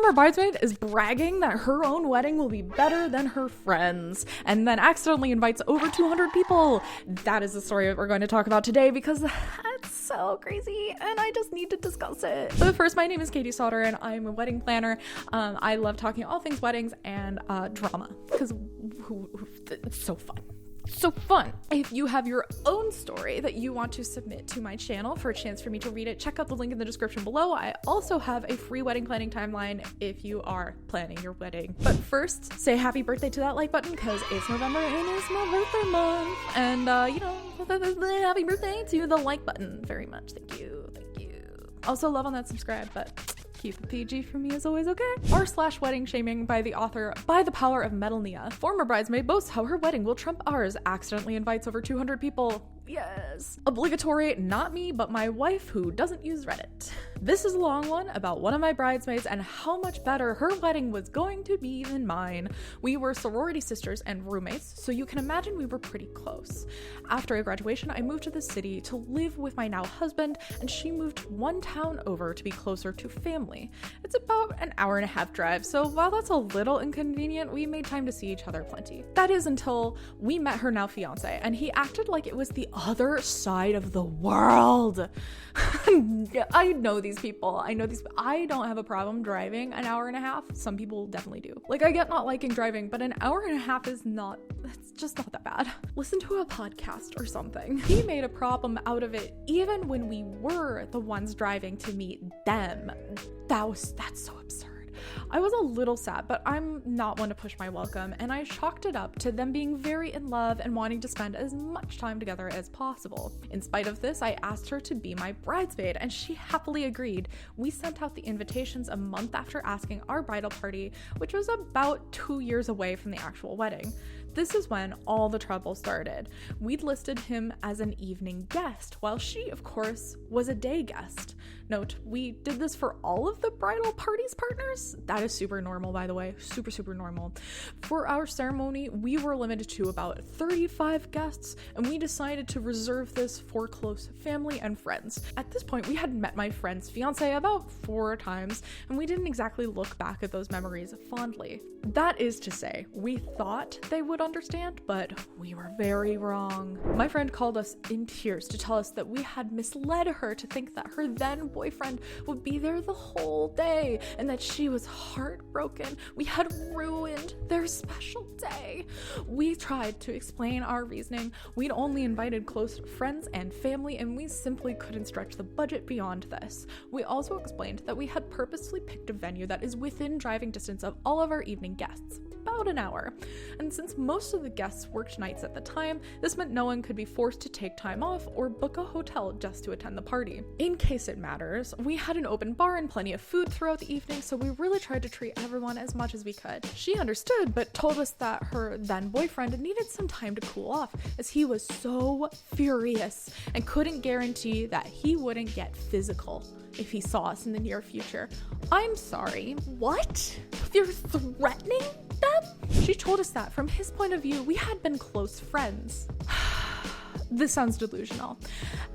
former bridesmaid is bragging that her own wedding will be better than her friends, and then accidentally invites over 200 people. That is the story that we're going to talk about today because that's so crazy and I just need to discuss it. But first, my name is Katie Sauter and I'm a wedding planner. I love talking all things weddings and drama because it's so fun. So fun. If you have your own story that you want to submit to my channel for a chance for me to read it, check out the link in the description below. I also have a free wedding planning timeline if you are planning your wedding. But first, say happy birthday to that like button because it's November and it's my birthday month. And happy birthday to the like button very much. Thank you. Thank you. Also love on that subscribe, but keep the PG for me as always, okay? r/wedding shaming by the author By the Power of Metalnia. Former bridesmaid boasts how her wedding will trump ours, accidentally invites over 200 people. Yes. Obligatory, not me, but my wife who doesn't use Reddit. This is a long one about one of my bridesmaids and how much better her wedding was going to be than mine. We were sorority sisters and roommates, so you can imagine we were pretty close. After graduation, I moved to the city to live with my now husband, and she moved one town over to be closer to family. It's about an hour-and-a-half drive, so while that's a little inconvenient, we made time to see each other plenty. That is until we met her now fiance, and he acted like it was the other side of the world. I know these people. I don't have a problem driving an hour and a half. Some people definitely do. Like, I get not liking driving, but an hour and a half is not, it's just not that bad. Listen to a podcast or something. He made a problem out of it even when we were the ones driving to meet them. That's so absurd. I was a little sad, but I'm not one to push my welcome, and I chalked it up to them being very in love and wanting to spend as much time together as possible. In spite of this, I asked her to be my bridesmaid, and she happily agreed. We sent out the invitations a month after asking our bridal party, which was about 2 years away from the actual wedding. This is when all the trouble started. We'd listed him as an evening guest, while she, of course, was a day guest. Note, we did this for all of the bridal party's partners. That is super normal, by the way. Super, super normal. For our ceremony, we were limited to about 35 guests, and we decided to reserve this for close family and friends. At this point, we had met my friend's fiance about 4 times, and we didn't exactly look back at those memories fondly. That is to say, we thought they would understand, but we were very wrong. My friend called us in tears to tell us that we had misled her to think that her then boyfriend would be there the whole day and that she was heartbroken. We had ruined their special day. We tried to explain our reasoning. We'd only invited close friends and family, and we simply couldn't stretch the budget beyond this. We also explained that we had purposely picked a venue that is within driving distance of all of our evening guests, about an hour. And since most of the guests worked nights at the time, this meant no one could be forced to take time off or book a hotel just to attend the party. In case it matters, we had an open bar and plenty of food throughout the evening, so we really tried to treat everyone as much as we could. She understood, but told us that her then boyfriend needed some time to cool off as he was so furious and couldn't guarantee that he wouldn't get physical if he saw us in the near future. I'm sorry, what? You're threatening them? She told us that from his point of view, we had been close friends. This sounds delusional.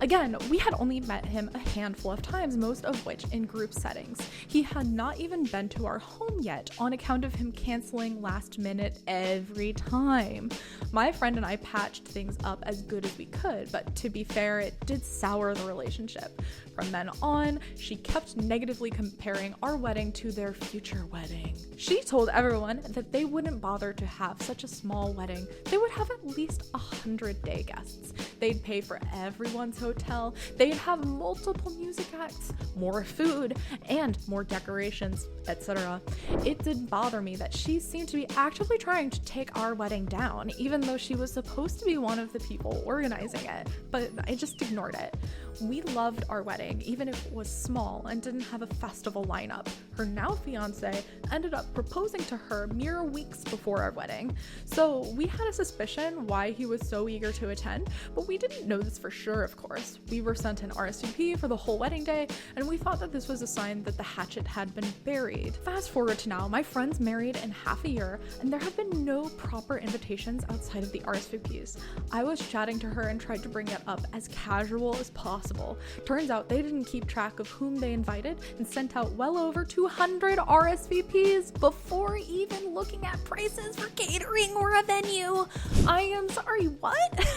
Again, we had only met him a handful of times, most of which in group settings. He had not even been to our home yet on account of him canceling last minute every time. My friend and I patched things up as good as we could, but to be fair, it did sour the relationship. From then on, she kept negatively comparing our wedding to their future wedding. She told everyone that they wouldn't bother to have such a small wedding. They would have at least 100 day guests. They'd pay for everyone's hotel. They'd have multiple music acts, more food, and more decorations, etc. It didn't bother me that she seemed to be actively trying to take our wedding down, even though she was supposed to be one of the people organizing it, but I just ignored it. We loved our wedding, even if it was small and didn't have a festival lineup. Her now fiance ended up proposing to her mere weeks before our wedding. So we had a suspicion why he was so eager to attend, but we didn't know this for sure, of course. We were sent an RSVP for the whole wedding day, and we thought that this was a sign that the hatchet had been buried. Fast forward to now, my friend's married in half a year, and there have been no proper invitations outside of the RSVPs. I was chatting to her and tried to bring it up as casual as possible, possible. Turns out they didn't keep track of whom they invited and sent out well over 200 RSVPs before even looking at prices for catering or a venue. I am sorry, what?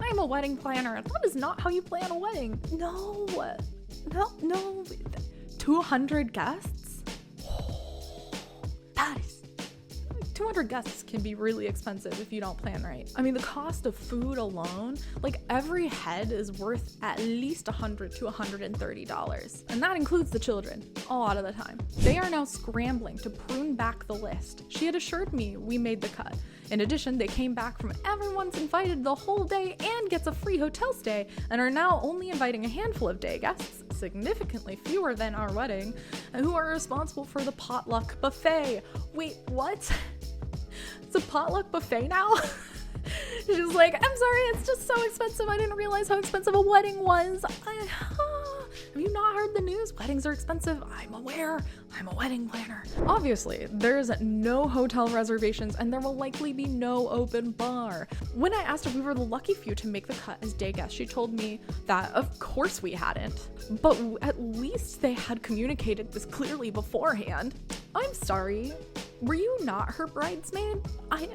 I'm a wedding planner. That is not how you plan a wedding. No. 200 guests? That is 200 guests can be really expensive if you don't plan right. I mean, the cost of food alone, like every head is worth at least $100 to $130. And that includes the children a lot of the time. They are now scrambling to prune back the list. She had assured me we made the cut. In addition, they came back from everyone's invited the whole day and gets a free hotel stay and are now only inviting a handful of day guests, significantly fewer than our wedding, who are responsible for the potluck buffet. Wait, what? It's a potluck buffet now? She's like, I'm sorry, it's just so expensive. I didn't realize how expensive a wedding was. Have you not heard the news? Weddings are expensive. I'm aware. I'm a wedding planner. Obviously, there's no hotel reservations and there will likely be no open bar. When I asked if we were the lucky few to make the cut as day guests, she told me that of course we hadn't, but at least they had communicated this clearly beforehand. I'm sorry. Were you not her bridesmaid? I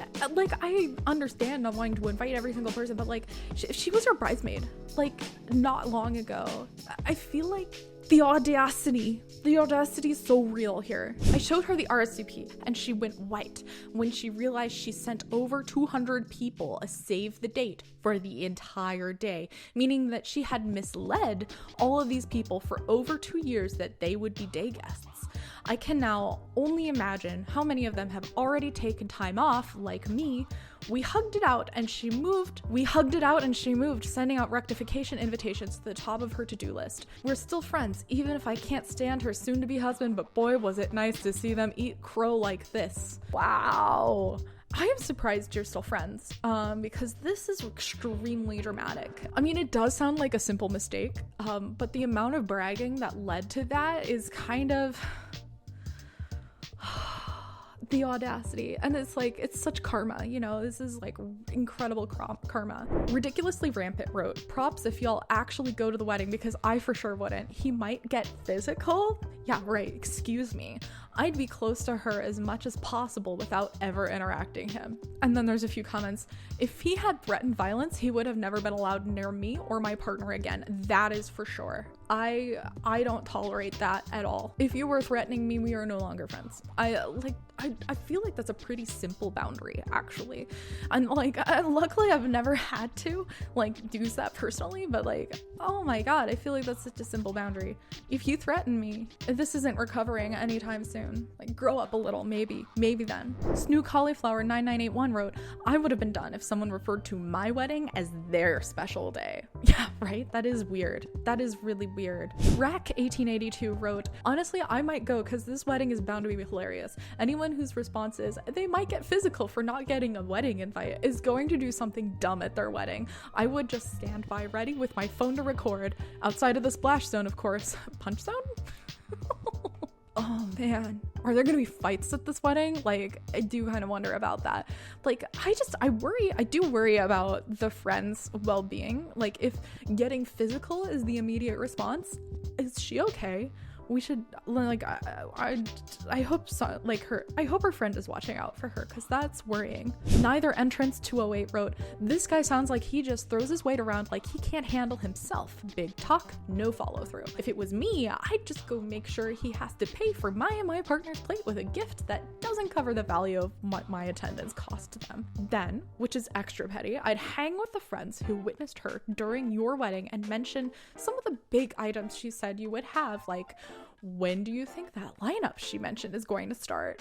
understand not wanting to invite every single person, but like she was her bridesmaid like not long ago. I feel like the audacity is so real here. I showed her the RSVP and she went white when she realized she sent over 200 people a save the date for the entire day, meaning that she had misled all of these people for over 2 years that they would be day guests. I can now only imagine how many of them have already taken time off, like me. We hugged it out and she moved, sending out rectification invitations to the top of her to-do list. We're still friends, even if I can't stand her soon-to-be husband, but boy, was it nice to see them eat crow like this. Wow. I am surprised you're still friends, because this is extremely dramatic. I mean, it does sound like a simple mistake, but the amount of bragging that led to that is kind of the audacity. And it's like, it's such karma, you know, this is like incredible karma. Ridiculously Rampant wrote, props if y'all actually go to the wedding because I for sure wouldn't. He might get physical. Yeah, right, excuse me. I'd be close to her as much as possible without ever interacting him. And then there's a few comments. If he had threatened violence, he would have never been allowed near me or my partner again. That is for sure. I don't tolerate that at all. If you were threatening me, we are no longer friends. I feel like that's a pretty simple boundary, actually. And like, luckily I've never had to like use that personally, but like, oh my God, I feel like that's such a simple boundary. If you threaten me, this isn't recovering anytime soon. Like, grow up a little, maybe then. Snoo Cauliflower 9981 wrote, I would have been done if someone referred to my wedding as their special day. Yeah, right? That is weird. That is really weird. Rack 1882 wrote, honestly, I might go because this wedding is bound to be hilarious. Anyone whose response is, they might get physical for not getting a wedding invite is going to do something dumb at their wedding. I would just stand by ready with my phone to record. Outside of the splash zone, of course. Punch zone? Oh man, are there gonna be fights at this wedding? Like, I do kind of wonder about that. Like, I do worry about the friend's well-being. Like, if getting physical is the immediate response, is she okay? We should, like, I hope so, like, I hope her friend is watching out for her, because that's worrying. Neither Entrance 208 wrote, this guy sounds like he just throws his weight around like he can't handle himself. Big talk, no follow through. If it was me, I'd just go make sure he has to pay for my and my partner's plate with a gift that doesn't cover the value of what my attendance cost to them. Then, which is extra petty, I'd hang with the friends who witnessed her during your wedding and mention some of the big items she said you would have, like, when do you think that lineup she mentioned is going to start?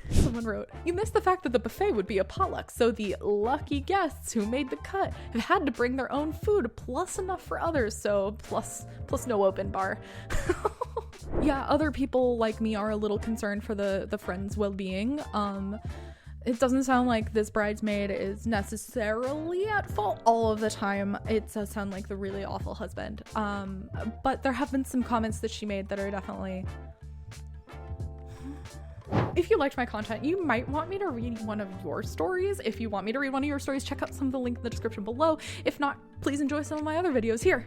Someone wrote, you missed the fact that the buffet would be a potluck, so the lucky guests who made the cut have had to bring their own food plus enough for others, so plus no open bar. Yeah, other people like me are a little concerned for the friends' well-being. It doesn't sound like this bridesmaid is necessarily at fault all of the time. It does sound like the really awful husband. But there have been some comments that she made that are definitely If you liked my content, you might want me to read one of your stories. If you want me to read one of your stories, check out some of the link in the description below. If not, please enjoy some of my other videos here.